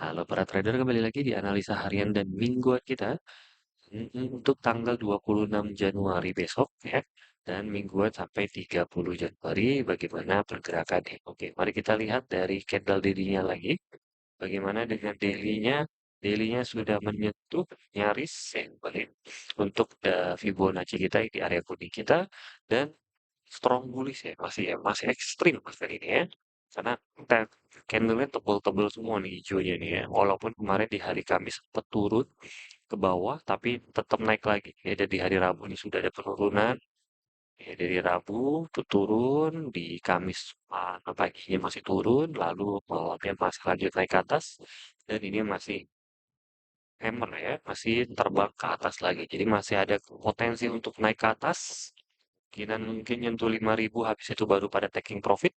Halo para trader, kembali lagi di analisa harian dan mingguan kita untuk tanggal 26 Januari besok ya. Dan mingguan sampai 30 Januari bagaimana pergerakannya. Oke, mari kita lihat dari candle daily-nya lagi. Bagaimana dengan daily-nya? Daily-nya sudah menyentuh nyaris ya, balik untuk Fibonacci kita di area kuning kita dan strong bullish ya, masih ekstrim mas kali ini ya. Karena kita candlenya tebel-tebel semua nih hijaunya nih ya. Walaupun kemarin di hari Kamis sempat turun ke bawah, tapi tetap naik lagi. Ya, dan di hari Rabu ini sudah ada penurunan. Ya, dari Rabu tuh turun, di Kamis paginya masih turun, lalu malamnya masih lanjut naik ke atas, dan ini masih hammer ya, masih terbang ke atas lagi. Jadi masih ada potensi untuk naik ke atas. Kemungkinan mungkin nyentuh 5.000 habis itu baru pada taking profit.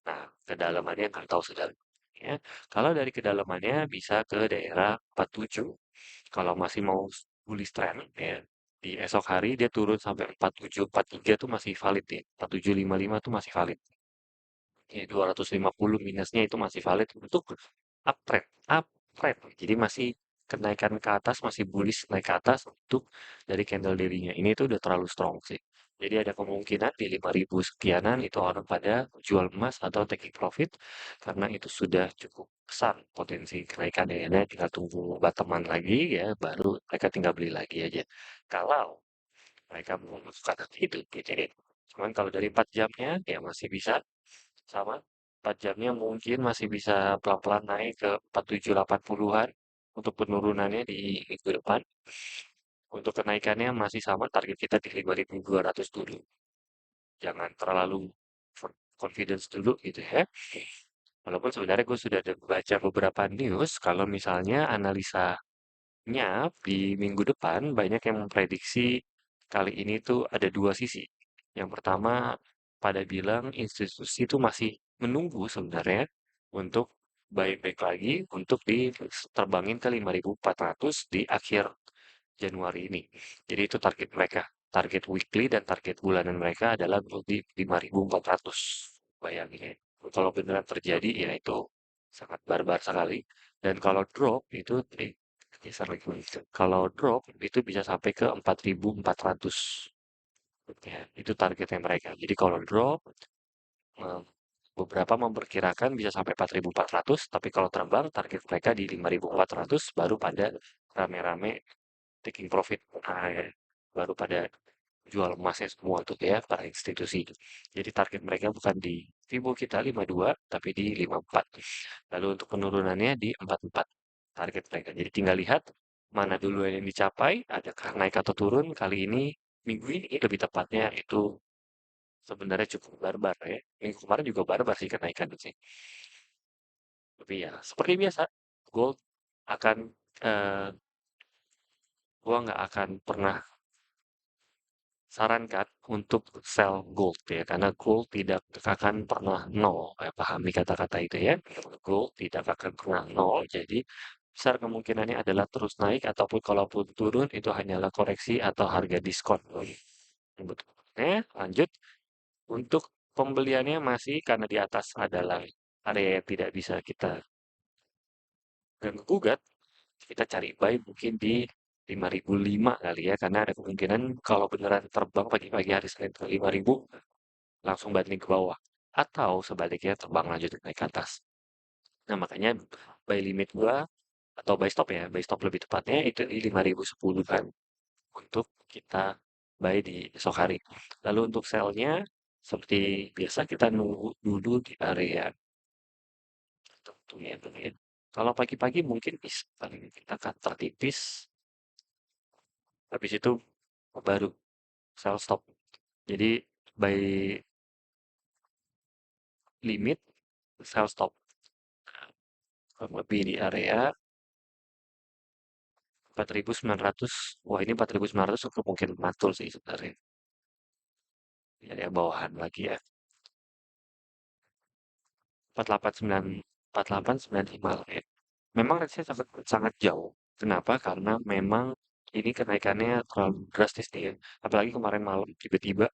Nah, kedalamannya nggak tahu sudah. Ya. Kalau dari kedalamannya bisa ke daerah 47. Kalau masih mau bullish trend ya, di esok hari dia turun sampai 47, 43 tuh masih valid ya. 4755 tuh masih valid. Ya, 250 minusnya itu masih valid untuk uptrend. Uptrend. Jadi masih kenaikan ke atas, masih bullish naik ke atas untuk dari candle daily-nya. Ini tuh udah terlalu strong sih. Jadi ada kemungkinan di 5.000 sekianan itu orang pada jual emas atau taking profit karena itu sudah cukup besar potensi kenaikannya. Ya, tinggal tunggu bottoman lagi ya, baru mereka tinggal beli lagi aja. Kalau mereka mau melakukan itu, gitu ya. Cuman kalau dari 4 jamnya ya masih bisa sama 4 jamnya mungkin masih bisa pelan-pelan naik ke 4780-an untuk penurunannya di minggu depan. Untuk kenaikannya masih sama target kita di 5.200 dulu. Jangan terlalu confidence dulu gitu ya. Walaupun sebenarnya gue sudah ada baca beberapa news kalau misalnya analisanya di minggu depan banyak yang memprediksi kali ini tuh ada dua sisi. Yang pertama pada bilang institusi itu masih menunggu sebenarnya untuk baik-baik lagi untuk diterbangin ke 5.400 di akhir Januari ini. Jadi itu target mereka. Target weekly dan target bulanan mereka adalah di 5.400. Bayangin ya. Kalau beneran terjadi ya itu sangat barbar sekali. Dan kalau drop itu geser lagi. Kalau drop itu bisa sampai ke 4.400. Ya, itu targetnya mereka. Jadi kalau drop eh, beberapa memperkirakan bisa sampai 4.400, tapi kalau terbang target mereka di 5.400 baru pada rame-rame taking profit. Nah, ya, baru pada jual emasnya semua tuh ya para institusi. Jadi target mereka bukan di Fibo kita 52 tapi di 54. Lalu untuk penurunannya di 44 target mereka. Jadi tinggal lihat mana dulu yang dicapai, adakah naik atau turun. Kali ini minggu ini lebih tepatnya itu sebenarnya cukup barbar ya. Minggu kemarin juga barbar sih kenaikan sih. Tapi ya seperti biasa, gold akan eh, gua nggak akan pernah sarankan untuk sell gold ya, karena gold tidak akan pernah nol. Pahami kata-kata itu ya. Gold tidak akan pernah nol, jadi besar kemungkinannya adalah terus naik ataupun kalaupun turun itu hanyalah koreksi atau harga diskon. Betul. Lanjut untuk pembeliannya masih karena di atas adalah area yang tidak bisa kita ganggu gugat, kita cari buy mungkin di 5.005 kali ya, karena ada kemungkinan kalau beneran terbang pagi-pagi hari Senin ke 5.000 langsung balik ke bawah. Atau sebaliknya terbang lanjut naik ke atas. Nah makanya buy limit gua atau buy stop lebih tepatnya itu di 5.010 kan untuk kita buy di esok hari. Lalu untuk sell-nya seperti biasa kita nunggu dulu di area tertentu ya. Kalau pagi-pagi mungkin bisa paling kita cutter tipis, habis itu baru sell stop. Jadi by limit, sell stop. Kurang lebih di area 4.900. Wah ini 4.900 untuk mungkin mantul sih sebenarnya. Di area bawahan lagi ya. 489, 4.895 lah ya. Memang range-nya sangat, sangat jauh. Kenapa? Karena memang ini kenaikannya terlalu drastis nih ya. Apalagi kemarin malam tiba-tiba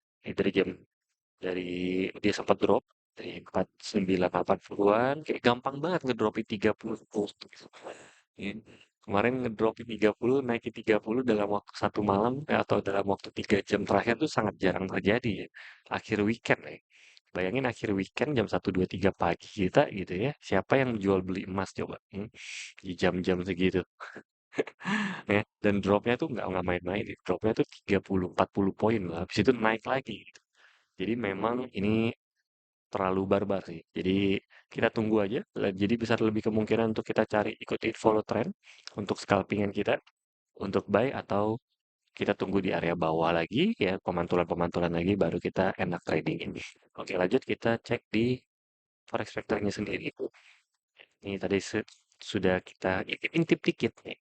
dari dia sempat drop dari 4980-an kayak gampang banget ngedropin 30 gitu. Ya. Kemarin ngedropin 30 naikin 30 dalam waktu satu malam atau dalam waktu 3 jam terakhir tuh sangat jarang terjadi ya. Akhir weekend ya. Bayangin akhir weekend jam 1, 2, 3 pagi kita gitu ya. Siapa yang jual beli emas coba? Di jam-jam segitu. Ya. Dan dropnya tuh nggak main-main. Ya. Dropnya tuh 30, 40 poin lah. Habis itu naik lagi gitu. Jadi memang ini terlalu barbar sih. Jadi kita tunggu aja. Jadi besar lebih kemungkinan untuk kita cari ikutin follow trend untuk scalpingan kita untuk buy atau kita tunggu di area bawah lagi ya pemantulan-pemantulan lagi baru kita enak trading ini. Oke lanjut kita cek di forex factor-nya sendiri. Ini tadi sudah kita intip dikit nih.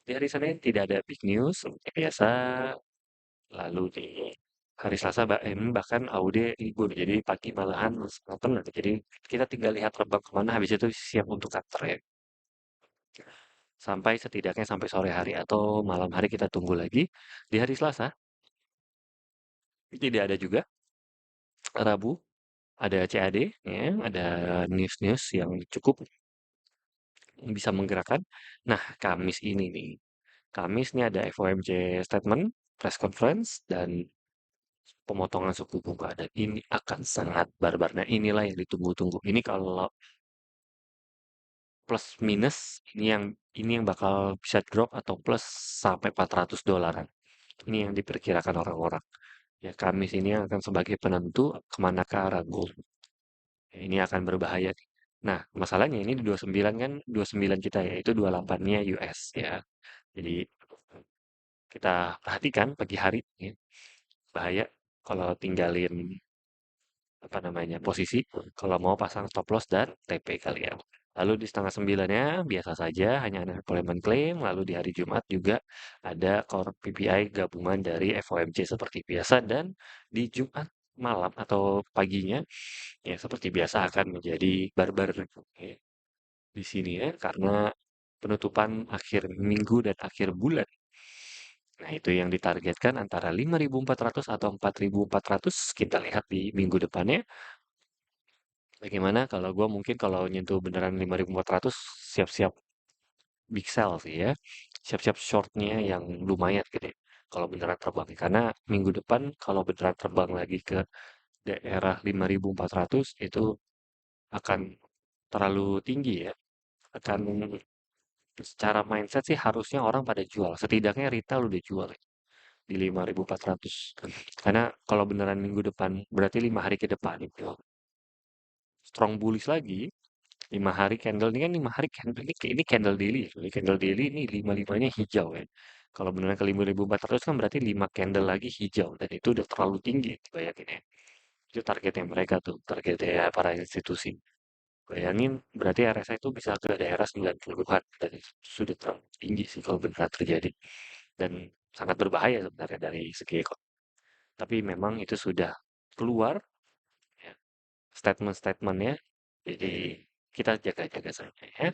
Di hari Senin tidak ada big news seperti biasa. Lalu di hari Selasa bahkan AUD libur, jadi pagi malahan sangat tenang. Jadi kita tinggal lihat terbang kemana, habis itu siap untuk cut trade. Sampai setidaknya sampai sore hari atau malam hari kita tunggu lagi. Di hari Selasa tidak ada juga. Rabu ada CAD, ya, ada news-news yang cukup bisa menggerakkan. Nah, Kamis ini nih. Kamis nih ada FOMC statement, press conference, dan pemotongan suku bunga dan ini akan sangat barbar. Nah, inilah yang ditunggu-tunggu. Ini kalau plus minus ini yang bakal bisa drop atau plus sampai 400 dolaran. Ini yang diperkirakan orang-orang. Ya, Kamis ini akan sebagai penentu kemana ke arah gold. Ya, ini akan berbahaya. Nah, masalahnya ini di 29 kan 29 kita ya, itu 28-nya US ya. Jadi kita perhatikan pagi hari ya, bahaya kalau tinggalin apa namanya posisi kalau mau pasang stop loss dan TP kalian. Lalu di setengah sembilannya biasa saja hanya ada unemployment claim. Lalu di hari Jumat juga ada core PPI gabungan dari FOMC seperti biasa dan di Jumat malam atau paginya ya seperti biasa akan menjadi barbar ya, di sini ya karena penutupan akhir minggu dan akhir bulan. Nah, itu yang ditargetkan antara 5.400 atau 4.400 kita lihat di minggu depannya. Bagaimana kalau gue mungkin kalau nyentuh beneran 5.400 siap-siap big sell sih ya. Siap-siap shortnya yang lumayan gede. Kalau beneran terbang. Karena minggu depan kalau beneran terbang lagi ke daerah 5.400 itu akan terlalu tinggi ya. Akan secara mindset sih harusnya orang pada jual. Setidaknya retail udah jual ya, di 5.400. Karena kalau beneran minggu depan berarti 5 hari ke depan itu strong bullish lagi. 5 hari candle ini kan 5 hari candle ini candle daily ya. Ini candle daily ini lima-limanya hijau ya. Kalau beneran ke 5.400 kan berarti 5 candle lagi hijau dan itu udah terlalu tinggi bayangin ya. Itu targetnya mereka tuh, targetnya para institusi. Bayangin berarti RSI itu bisa ke daerah 90-an dan itu sudah terlalu tinggi sih kalau beneran terjadi. Dan sangat berbahaya sebenarnya dari segi ekonomi. Tapi memang itu sudah keluar ya, statement-statementnya. Jadi kita jaga-jaga saja ya.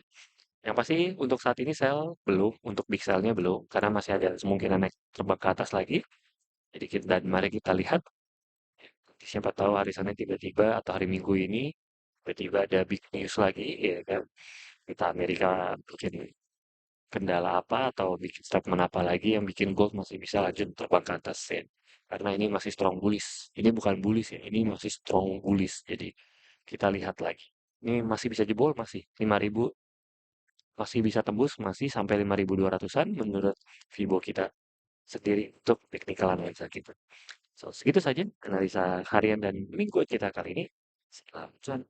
Yang pasti untuk saat ini sell belum, untuk big sell-nya belum, karena masih ada kemungkinan naik terbang ke atas lagi. Jadi kita, dan mari kita lihat, siapa tahu hari Senin tiba-tiba atau hari Minggu ini tiba-tiba ada big news lagi, ya kan? Kita Amerika bikin kendala apa atau bikin statement apa lagi yang bikin gold masih bisa lanjut terbang ke atas ya. Karena ini masih strong bullish. Ini bukan bullish ya, ini masih strong bullish. Jadi kita lihat lagi. Ini masih bisa jebol, masih 5.000 masih bisa tembus masih sampai 5.200-an menurut Vibo kita sendiri untuk technical analisa kita. So, segitu saja analisa harian dan minggu kita kali ini. Selamat